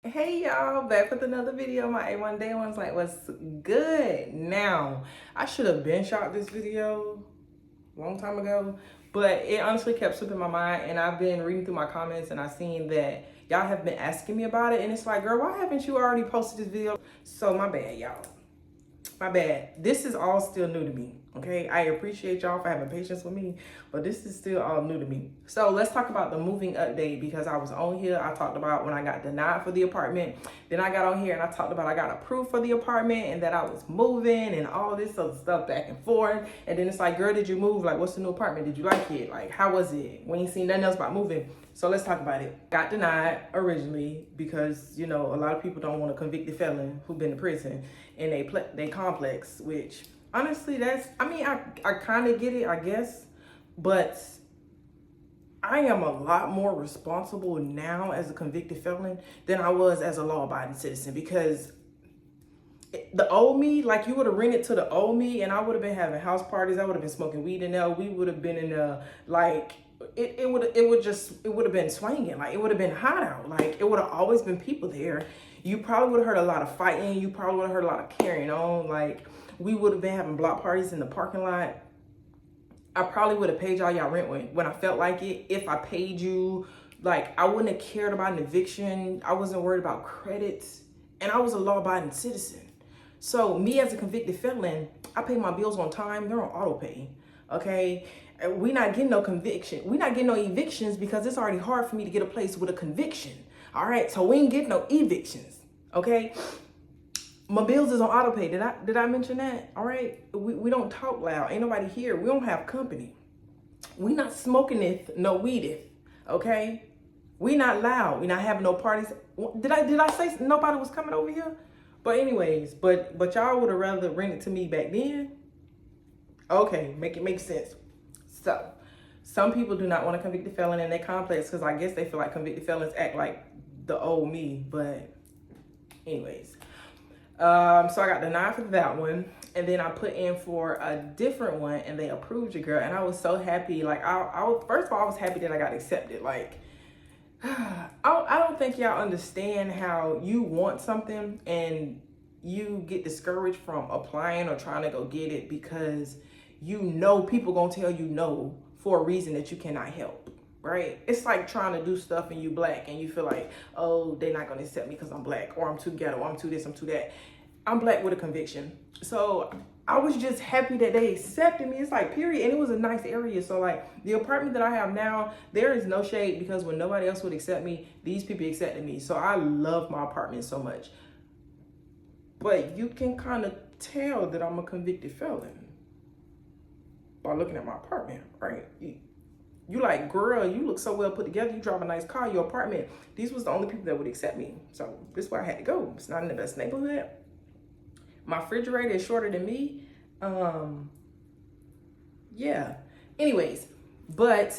Hey y'all, back with another video. My A1 Day One's like, what's good? Now, I should have been shot this video a long time ago, but it honestly kept slipping my mind, and I've been reading through my comments and I've seen that y'all have been asking me about it, and it's like, girl, why haven't you already posted this video? So my bad, y'all. My bad. This is all still new to me. Okay, I appreciate y'all for having patience with me, but this is still all new to me. So let's talk about the moving update, because I was on here. I talked about when I got denied for the apartment. Then I got on here and I talked about I got approved for the apartment and that I was moving and all this other stuff back and forth. And then it's like, girl, did you move? Like, what's the new apartment? Did you like it? Like, how was it? We ain't seen nothing else about moving. So let's talk about it. Got denied originally because, you know, a lot of people don't want a convicted felon who've been to prison in they complex, which honestly, I kind of get it, I guess, but I am a lot more responsible now as a convicted felon than I was as a law-abiding citizen, because the old me, like, you would have rented to the old me and I would have been having house parties. I would have been smoking weed in there. We would have been in a, like, it would have been swinging. Like, it would have been hot out. Like, it would have always been people there. You probably would have heard a lot of fighting. You probably would have heard a lot of carrying on. Like, we would have been having block parties in the parking lot. I probably would have paid y'all rent when I felt like it. If I paid you, like, I wouldn't have cared about an eviction. I wasn't worried about credits. And I was a law-abiding citizen. So me as a convicted felon, I pay my bills on time. They're on auto pay. Okay? We not getting no conviction. We not getting no evictions because it's already hard for me to get a place with a conviction. All right? So we ain't getting no evictions. Okay? My bills is on auto pay. Did I mention that? All right? We don't talk loud. Ain't nobody here. We don't have company. We not smoking it, no weed it. Okay? We not loud. We not having no parties. Did I say nobody was coming over here? But anyways, but y'all would have rather rented to me back then? Okay, make it make sense. So, some people do not want a convicted felon in their complex because I guess they feel like convicted felons act like the old me. But anyways, so I got denied for that one, and then I put in for a different one, and they approved your girl, and I was so happy. Like, I was, first of all, I was happy that I got accepted. Like, I don't think y'all understand how you want something and you get discouraged from applying or trying to go get it because you know people gonna tell you no for a reason that you cannot help, right? It's like trying to do stuff and you black and you feel like, oh, they're not gonna accept me because I'm black, or I'm too ghetto, or I'm too this, I'm too that. I'm black with a conviction. So I was just happy that they accepted me. It's like, period. And it was a nice area. So like the apartment that I have now, there is no shade because when nobody else would accept me, these people accepted me. So I love my apartment so much. But you can kind of tell that I'm a convicted felon by looking at my apartment, right? You like, girl, you look so well put together. You drive a nice car, your apartment. These was the only people that would accept me. So this is where I had to go. It's not in the best neighborhood. My refrigerator is shorter than me. Yeah. Anyways, but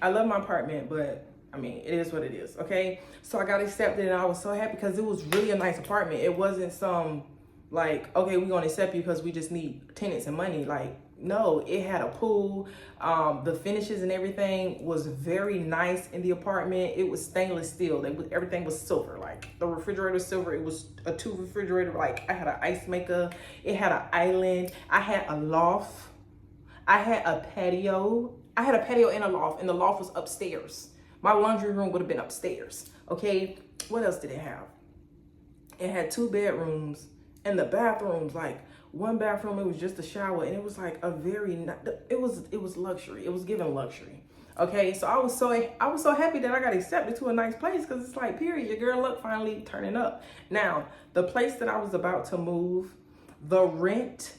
I love my apartment, but I mean, it is what it is, okay? So I got accepted and I was so happy because it was really a nice apartment. It wasn't some like, okay, we're gonna accept you because we just need tenants and money. Like, no, it had a pool. The finishes and everything was very nice in the apartment. It was stainless steel. Everything was silver. Like, the refrigerator was silver. It was a 2 refrigerator. Like, I had an ice maker. It had an island. I had a loft. I had a patio. I had a patio and a loft, and the loft was upstairs. My laundry room would have been upstairs. Okay, what else did it have? It had 2 bedrooms, and the bathrooms, like, one bathroom, it was just a shower, and it was like a very, it was luxury. It was given luxury. Okay, so I was so happy that I got accepted to a nice place, because it's like, period, your girl luck finally turning up. Now, the place that I was about to move, the rent,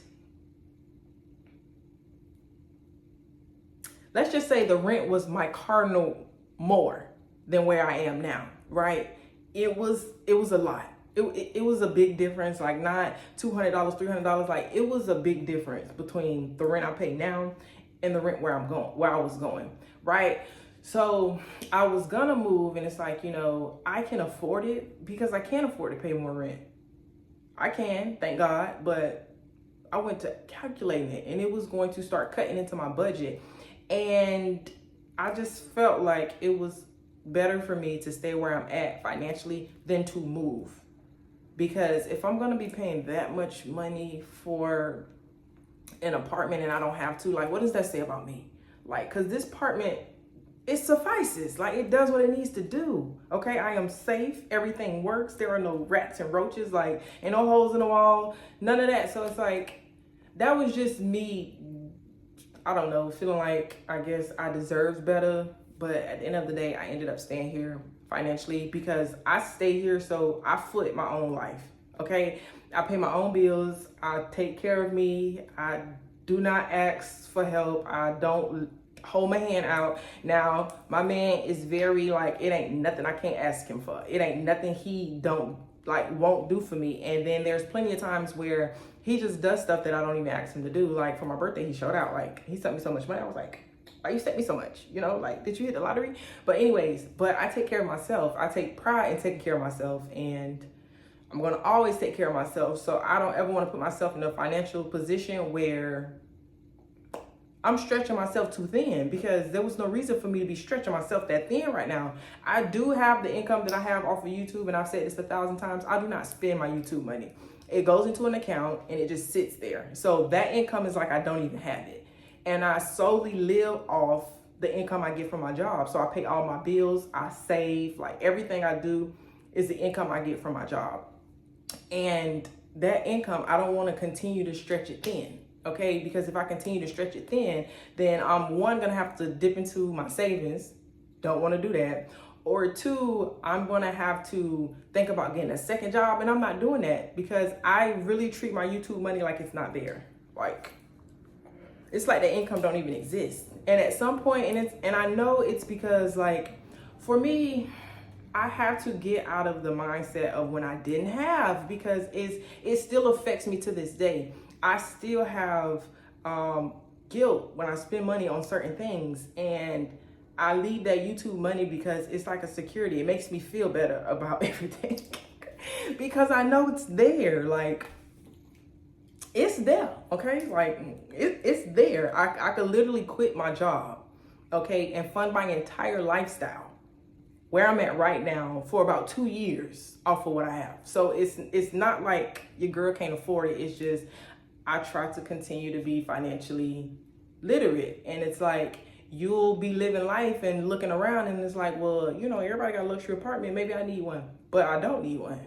let's just say the rent was my cardinal more than where I am now, right? It was a lot. It was a big difference, like not $200, $300. Like, it was a big difference between the rent I pay now and the rent where I was going, right? So I was gonna move, and it's like, you know, I can afford it because I can't afford to pay more rent. I can, thank God, but I went to calculating it, and it was going to start cutting into my budget, and I just felt like it was better for me to stay where I'm at financially than to move. Because if I'm going to be paying that much money for an apartment and I don't have to, like, what does that say about me? Like, because this apartment, it suffices. Like, it does what it needs to do. Okay, I am safe. Everything works. There are no rats and roaches, like, and no holes in the wall. None of that. So it's like, that was just me, I don't know, feeling like, I guess I deserved better. But at the end of the day, I ended up staying here financially because I stay here, so I foot my own life. Okay, I pay my own bills. I take care of me. I do not ask for help. I don't hold my hand out. Now, my man is very like, it ain't nothing I can't ask him for. It ain't nothing he won't do for me. And then there's plenty of times where he just does stuff that I don't even ask him to do. Like for my birthday, he showed out. Like he sent me so much money. I was like, why you sent me so much? You know, like, did you hit the lottery? But anyways, but I take care of myself. I take pride in taking care of myself, and I'm going to always take care of myself. So I don't ever want to put myself in a financial position where I'm stretching myself too thin, because there was no reason for me to be stretching myself that thin right now. I do have the income that I have off of YouTube, and I've said this 1,000 times. I do not spend my YouTube money. It goes into an account and it just sits there. So that income is like I don't even have it. And I solely live off the income I get from my job. So I pay all my bills, I save, like everything I do is the income I get from my job. And that income, I don't want to continue to stretch it thin, okay? Because if I continue to stretch it thin, then I'm one, gonna have to dip into my savings, don't want to do that. Or two, I'm gonna have to think about getting a second job, and I'm not doing that because I really treat my YouTube money like it's not there. Like, it's like the income don't even exist. And at some point, and I know it's because, like, for me, I have to get out of the mindset of when I didn't have, because it still affects me to this day. I still have guilt when I spend money on certain things, and I leave that YouTube money because it's like a security. It makes me feel better about everything because I know it's there. Like, it's there, okay? Like, it's there. I could literally quit my job, okay, and fund my entire lifestyle where I'm at right now for about 2 years off of what I have. So it's not like your girl can't afford it. It's just I try to continue to be financially literate. And it's like, you'll be living life and looking around and it's like, well, you know, everybody got a luxury apartment. Maybe I need one, but I don't need one.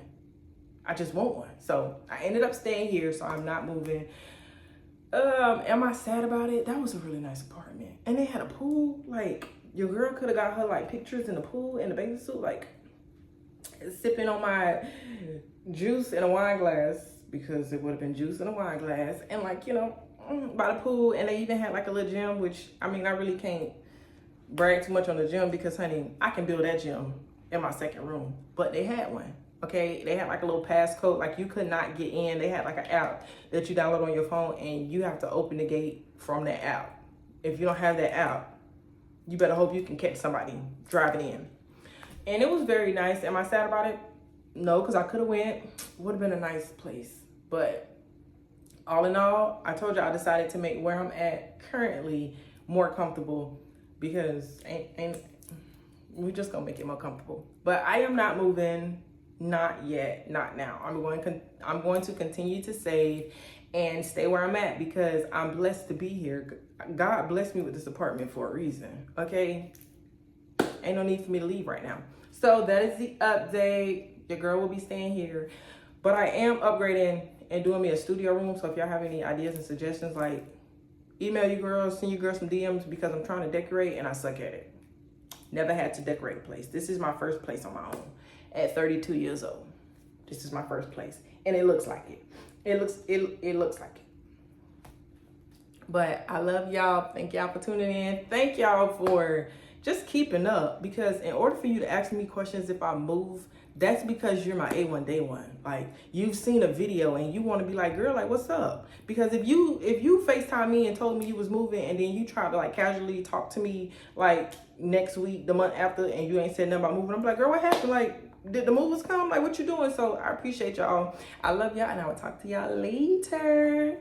I just want one. So I ended up staying here, so I'm not moving. Am I sad about it? That was a really nice apartment. And they had a pool. Like, your girl could have got her like pictures in the pool in the bathing suit, like sipping on my juice in a wine glass, because it would have been juice in a wine glass, and like, you know, by the pool. And they even had like a little gym, which, I mean, I really can't brag too much on the gym because, honey, I can build that gym in my second room. But they had one. Okay, they had like a little passcode, like you could not get in. They had like an app that you download on your phone, and you have to open the gate from that app. If you don't have that app, you better hope you can catch somebody driving in. And it was very nice. Am I sad about it? No, because I could have went. Would have been a nice place. But all in all, I told you I decided to make where I'm at currently more comfortable, because we're just gonna make it more comfortable. But I am not moving. Not yet, not now. I'm going to continue to save and stay where I'm at because I'm blessed to be here. God blessed me with this apartment for a reason, okay? Ain't no need for me to leave right now. So that is the update. Your girl will be staying here, but I am upgrading and doing me a studio room. So if y'all have any ideas and suggestions, like, email you girls, send you girls some DMs, because I'm trying to decorate and I suck at it. Never had to decorate a place. This is my first place on my own. At 32 years old, this is my first place, and it looks like it. It looks like it. But I love y'all. Thank y'all for tuning in. Thank y'all for just keeping up, because in order for you to ask me questions if I move, that's because you're my A1 day one. Like, you've seen a video and you want to be like, girl, like, what's up? Because if you FaceTime me and told me you was moving, and then you try to like casually talk to me like next week, the month after, and you ain't said nothing about moving, I'm like, girl, what happened? Like, did the movers come? Like, what you doing? So I appreciate y'all. I love y'all, and I will talk to y'all later.